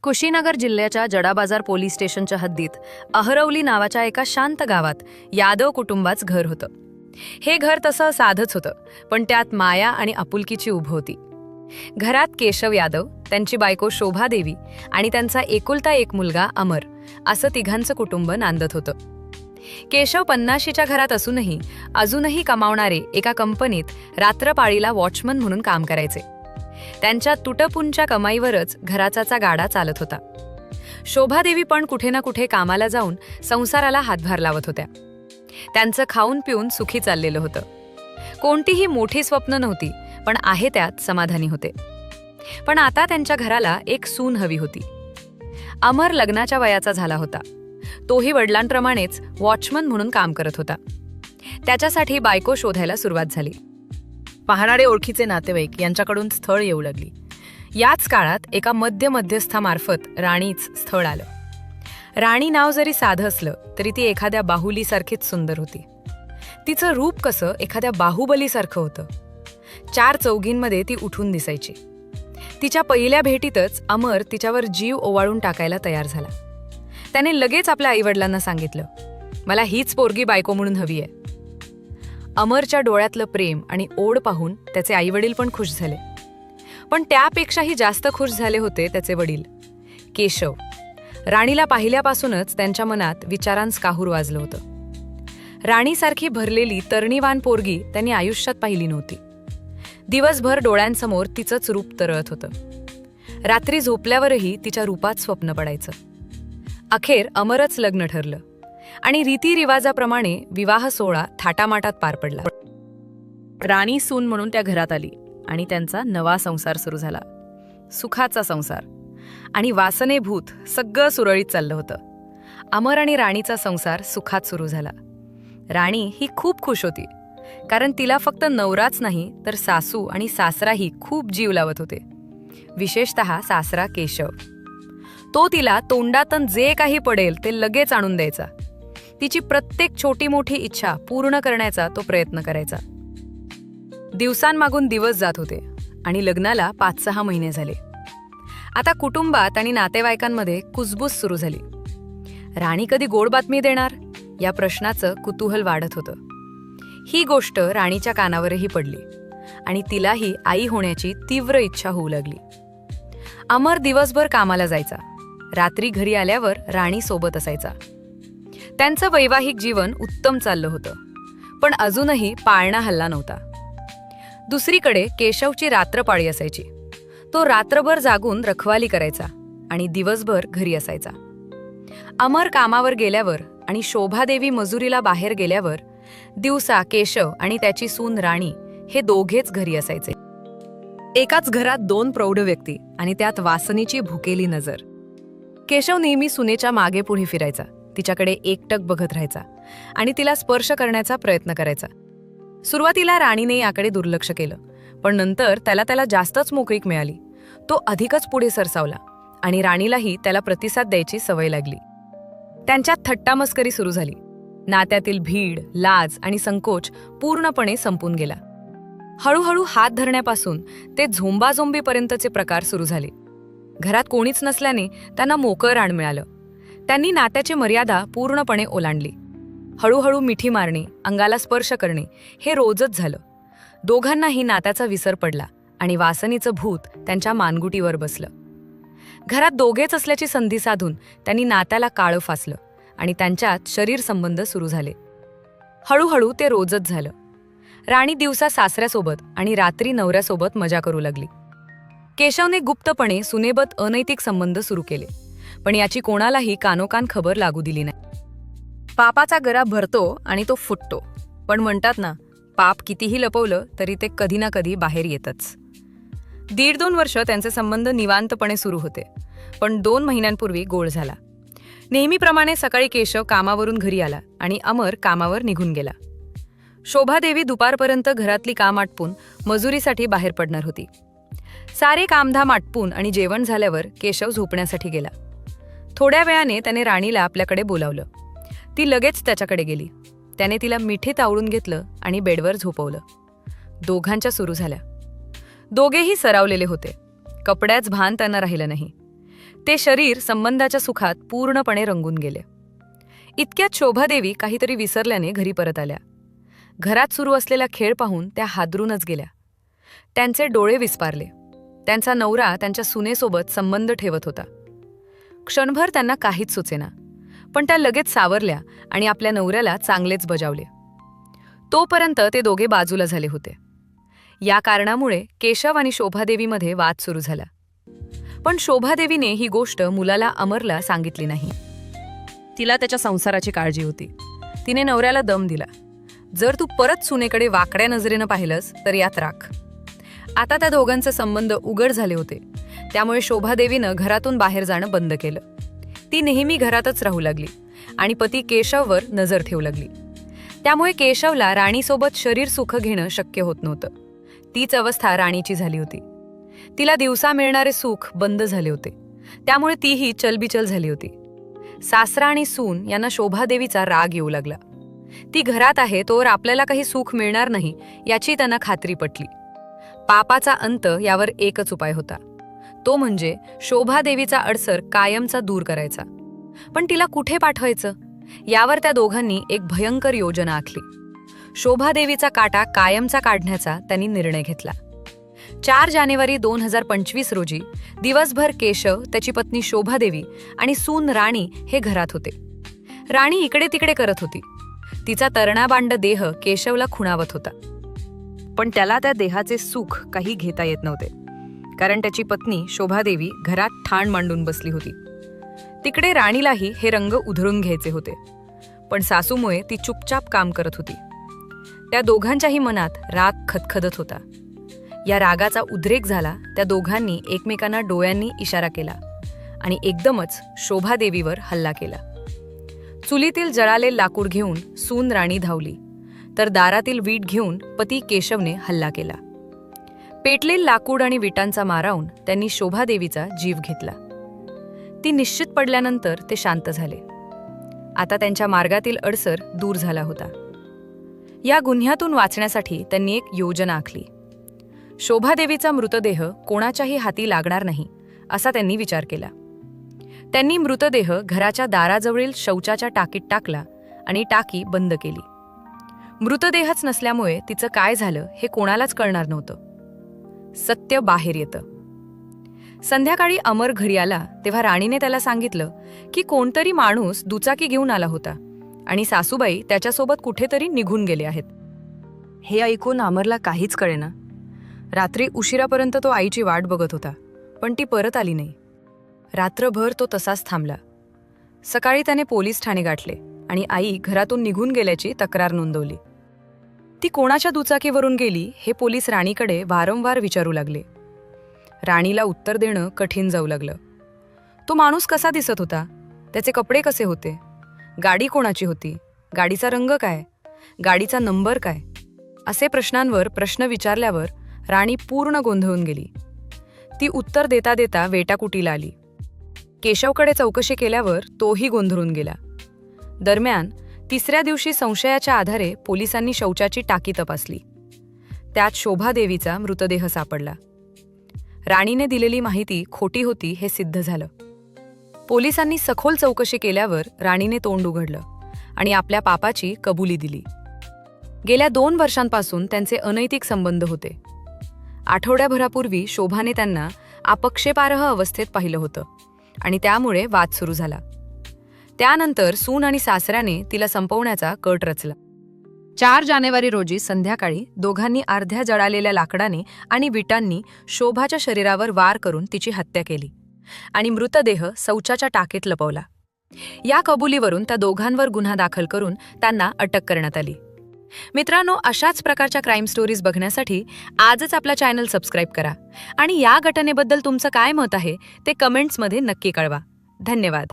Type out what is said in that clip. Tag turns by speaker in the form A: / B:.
A: कुशीनगर जिल्ह्याच्या जडाबाजार पोलीस स्टेशनच्या हद्दीत अहरवली नावाच्या एका शांत गावात यादव कुटुंबाचं घर होतं. हे घर तसं साधंच होतं, पण त्यात माया आणि आपुलकीची उभ होती. घरात केशव यादव, त्यांची बायको शोभा देवी आणि त्यांचा एकुलता एक मुलगा अमर असं तिघांचं कुटुंब नांदत होतं. केशव 50च्या घरात असूनही अजूनही कमावणारे एका कंपनीत रात्रपाळीला वॉचमन म्हणून काम करायचे. त्यांच्या तुटपुंच्या कमाईवरच घराचा गाडा चालत होता. शोभादेवी पण कुठे ना कुठे कामाला जाऊन संसाराला हातभार लावत होत्या. त्यांचं खाऊन पिऊन सुखी चाललेलं होतं. कोणतीही मोठी स्वप्न नव्हती, पण आहे त्यात समाधानी होते. पण आता त्यांच्या घराला एक सून हवी होती. अमर लग्नाच्या वयाचा झाला होता. तोही वडिलांप्रमाणेच वॉचमन म्हणून काम करत होता. त्याच्यासाठी बायको शोधायला सुरुवात झाली.
B: पाहणारे ओळखीचे नातेवाईक यांच्याकडून स्थळ येऊ लागली. याच काळात एका मध्यस्थामार्फत राणीच स्थळ आलं. राणी नाव जरी साधं असलं तरी ती एखाद्या बाहुलीसारखीच सुंदर होती. तिचं रूप कसं एखाद्या बाहुबलीसारखं होतं. 4 चौघींमध्ये ती उठून दिसायची. तिच्या पहिल्या भेटीतच अमर तिच्यावर जीव ओवाळून टाकायला तयार झाला. त्याने लगेच आपल्या आईवडिलांना सांगितलं, मला हीच पोरगी बायको म्हणून हवी आहे. अमरच्या डोळ्यातलं प्रेम आणि ओढ पाहून त्याचे आईवडील पण खुश झाले. पण त्यापेक्षाही जास्त खुश झाले होते त्याचे वडील केशव. राणीला पाहिल्यापासूनच त्यांच्या मनात विचारांच काहूर वाजलं होतं. राणीसारखी भरलेली तरणीवान पोरगी त्यांनी आयुष्यात पाहिली नव्हती. दिवसभर डोळ्यांसमोर तिचंच रूप तरळत होतं. रात्री झोपल्यावरही तिच्या रूपात स्वप्न पडायचं. अखेर अमरच लग्न ठरलं आणि रीतिरिवाजाप्रमाणे विवाह सोहळा थाटामाटात पार पडला. राणी सून म्हणून त्या घरात आली आणि त्यांचा नवा संसार सुरू झाला. सुखाचा संसार आणि वासनेभूत सगळं सुरळीत चाललं होतं. अमर आणि राणीचा संसार सुखात सुरू झाला. राणी ही खूप खुश होती, कारण तिला फक्त नवराच नाही तर सासू आणि सासराही खूप जीव लावत होते. विशेषतः सासरा केशव. तो तिला तोंडातून जे काही पडेल ते लगेच आणून द्यायचा. तिची प्रत्येक छोटी मोठी इच्छा पूर्ण करण्याचा तो प्रयत्न करायचा. दिवसांमागून दिवस जात होते आणि लग्नाला 5-6 महिने झाले. आता कुटुंबात आणि नातेवाईकांमध्ये कुजबूज सुरू झाली. राणी कधी गोड बातमी देणार या प्रश्नाचं कुतूहल वाढत होतं. ही गोष्ट राणीच्या कानावरही पडली आणि तिलाही आई होण्याची तीव्र इच्छा होऊ लागली. अमर दिवसभर कामाला जायचा. रात्री घरी आल्यावर राणी सोबत असायचा. त्यांचं वैवाहिक जीवन उत्तम चाललं होतं, पण अजूनही पाळणा हल्ला नव्हता. दुसरीकडे केशवची रात्रपाळी असायची. तो रात्रभर जागून रखवाली करायचा आणि दिवसभर घरी असायचा. अमर कामावर गेल्यावर आणि शोभादेवी मजुरीला बाहेर गेल्यावर दिवसा केशव आणि त्याची सून राणी हे दोघेच घरी असायचे. एकाच घरात 2 प्रौढ व्यक्ती आणि त्यात वासनेची भुकेली नजर. केशव नेहमी सुनेच्या मागे पुढे फिरायचा, तिच्याकडे एकटक बघत राहायचा आणि तिला स्पर्श करण्याचा प्रयत्न करायचा. सुरुवातीला राणीने याकडे दुर्लक्ष केलं, पण नंतर त्याला जास्तच मोकळीक मिळाली. तो अधिकच पुढे सरसावला आणि राणीलाही त्याला प्रतिसाद द्यायची सवय लागली. त्यांच्यात थट्टामस्करी सुरू झाली. नात्यातील भीड, लाज आणि संकोच पूर्णपणे संपून गेला. हळूहळू हात धरण्यापासून ते झोंबाझोंबीपर्यंतचे प्रकार सुरू झाले. घरात कोणीच नसल्याने त्यांना मोकळं रान मिळालं. त्यांनी नात्याची मर्यादा पूर्णपणे ओलांडली. हळूहळू मिठी मारणे, अंगाला स्पर्श करणे हे रोजच झालं. दोघांनाही नात्याचा विसर पडला आणि वासनेचं भूत त्यांच्या मानगुटीवर बसलं. घरात दोघेच असल्याची संधी साधून त्यांनी नात्याला काळं फासलं आणि त्यांच्यात शरीर संबंध सुरू झाले. हळूहळू ते रोजच झालं. राणी दिवसा सासऱ्यासोबत आणि रात्री नवऱ्यासोबत मजा करू लागली. केशवने गुप्तपणे सुनेबत अनैतिक संबंध सुरू केले, पण याची कोणालाही कानोकान खबर लागू दिली नाही. पापाचा गरा भरतो आणि तो फुटतो, पण म्हणतात ना, पाप कितीही लपवलं तरी ते कधी ना कधी बाहेर येतच. 1.5-2 वर्ष त्यांचे संबंध निवांतपणे सुरू होते, पण 2 महिन्यांपूर्वी गोळ झाला. नेहमीप्रमाणे सकाळी केशव कामावरून घरी आला आणि अमर कामावर निघून गेला. शोभादेवी दुपारपर्यंत घरातली काम आटपून मजुरीसाठी बाहेर पडणार होती. सारे कामधाम आटपून आणि जेवण झाल्यावर केशव झोपण्यासाठी गेला. थोड्या वेळाने त्याने राणीला आपल्याकडे बोलावलं. ती लगेच त्याच्याकडे गेली. त्याने तिला मिठीत आवळून घेतलं आणि बेडवर झोपवलं. दोघांच्या सुरू झाल्या. दोघेही सरावलेले होते. कपड्याच भान त्यांना राहिलं नाही. ते शरीर संबंधाच्या सुखात पूर्णपणे रंगून गेले. इतक्यात शोभादेवी काहीतरी विसरल्याने घरी परत आल्या. घरात सुरू असलेला खेळ पाहून त्या हादरूनच गेल्या. त्यांचे डोळे विस्पारले. त्यांचा नवरा त्यांच्या सुनेसोबत संबंध ठेवत होता. क्षणभर त्यांना काहीच सुचेना, पण त्या लगेच सावरल्या आणि आपल्या नवऱ्याला चांगलेच बजावले. तोपर्यंत ते दोघे बाजूला झाले होते. या कारणामुळे केशव आणि शोभादेवीमध्ये वाद सुरू झाला. पण शोभादेवीने ही गोष्ट मुलाला अमरला सांगितली नाही. तिला त्याच्या संसाराची काळजी होती. तिने नवऱ्याला दम दिला, जर तू परत सुनेकडे वाकड्या नजरेनं पाहिलंस तर यात राख. आता त्या दोघांचे संबंध उघड झाले होते, त्यामुळे शोभादेवीनं घरातून बाहेर जाणं बंद केलं. ती नेहमी घरातच राहू लागली आणि पती केशववर नजर ठेवू लागली. त्यामुळे केशवला राणीसोबत शरीर सुख घेणं शक्य होत नव्हतं. तीच अवस्था राणीची झाली होती. तिला दिवसा मिळणारे सुख बंद झाले होते, त्यामुळे तीही चलबिचल झाली होती. सासरा आणि सून यांना शोभादेवीचा राग येऊ लागला. ती घरात आहे तोवर आपल्याला काही सुख मिळणार नाही याची त्यांना खात्री पटली. पापाचा अंत यावर एकच उपाय होता, तो म्हणजे शोभादेवीचा अडसर कायमचा दूर करायचा. पण तिला कुठे पाठवायचं यावर त्या दोघांनी एक भयंकर योजना आखली. शोभादेवीचा काटा कायमचा काढण्याचा त्यांनी निर्णय घेतला. 4 जानेवारी 2025 रोजी दिवसभर केशव, त्याची पत्नी शोभादेवी आणि सून राणी हे घरात होते. राणी इकडे तिकडे करत होती. तिचा तरणाबांड देह केशवला खुणावत होता, पण त्याला त्या देहाचे सुख काही घेता येत नव्हते, कारण त्याची पत्नी शोभादेवी घरात ठाण मांडून बसली होती. तिकडे राणीलाही हे रंग उधळून घ्यायचे होते, पण सासूमुळे ती चुपचाप काम करत होती. त्या दोघांच्याही मनात राग खदखदत होता. या रागाचा उद्रेक झाला. त्या दोघांनी एकमेकांना डोळ्यांनी इशारा केला आणि एकदमच शोभादेवीवर हल्ला केला. चुलीतील जळाले लाकूड घेऊन सून राणी धावली, तर दारातील वीट घेऊन पती केशवने हल्ला केला. पेटलेल लाकूड आणि विटांचा मारावून त्यांनी शोभादेवीचा जीव घेतला. ती निश्चित पडल्यानंतर ते शांत झाले. आता त्यांच्या मार्गातील अडसर दूर झाला होता. या गुन्ह्यातून वाचण्यासाठी त्यांनी एक योजना आखली. शोभादेवीचा मृतदेह कोणाच्याही हाती लागणार नाही असा त्यांनी विचार केला. त्यांनी मृतदेह घराच्या दाराजवळील शौचाच्या टाकीत टाकला आणि टाकी बंद केली. मृतदेहच नसल्यामुळे तिचं काय झालं हे कोणालाच कळणार नव्हतं. सत्य बाहेर येतं. संध्याकाळी अमर घरी आला तेव्हा राणीने त्याला सांगितलं की कोणतरी माणूस दुचाकी घेऊन आला होता आणि सासूबाई त्याच्यासोबत कुठेतरी निघून गेले आहेत. हे ऐकून अमरला काहीच कळेना. रात्री उशिरापर्यंत तो आईची वाट बघत होता, पण ती परत आली नाही. रात्रभर तो तसाच थांबला. सकाळी त्याने पोलीस ठाणे गाठले आणि आई घरातून निघून गेल्याची तक्रार नोंदवली. ती कोणाच्या दुचाकीवरून गेली हे पोलीस राणीकडे वारंवार विचारू लागले. राणीला उत्तर देणं कठीण जाऊ लागलं. तो माणूस कसा दिसत होता? त्याचे कपडे कसे होते? गाडी कोणाची होती? गाडीचा रंग काय? गाडीचा नंबर काय? असे प्रश्नांवर प्रश्न विचारल्यावर राणी पूर्ण गोंधळून गेली. ती उत्तर देता देता वेटाकुटीला आली. केशवकडे चौकशी केल्यावर तोही गोंधळून गेला. दरम्यान 3ऱ्या दिवशी संशयाच्या आधारे पोलिसांनी शौचाची टाकी तपासली. त्यात शोभादेवीचा मृतदेह सापडला. राणीने दिलेली माहिती खोटी होती हे सिद्ध झालं. पोलिसांनी सखोल चौकशी केल्यावर राणीने तोंड उघडलं आणि आपल्या पापाची कबुली दिली. गेल्या 2 वर्षांपासून त्यांचे अनैतिक संबंध होते. आठवड्याभरापूर्वी शोभाने त्यांना आक्षेपार्ह अवस्थेत पाहिलं होतं आणि त्यामुळे वाद सुरू झाला. त्यानंतर सून आणि सासऱ्याने तिला संपवण्याचा कट रचला. 4 जानेवारी रोजी संध्याकाळी दोघांनी अर्ध्या जळालेल्या लाकडाने आणि विटांनी शोभाच्या शरीरावर वार करून तिची हत्या केली आणि मृतदेह शौचाच्या टाकीत लपवला. या कबुलीवरून त्या दोघांवर गुन्हा दाखल करून त्यांना अटक करण्यात आली. मित्रांनो, अशाच प्रकारच्या क्राईम स्टोरीज बघण्यासाठी आजच आपला चॅनल सबस्क्राईब करा आणि या घटनेबद्दल तुमचं काय मत आहे ते कमेंट्समध्ये नक्की कळवा. धन्यवाद.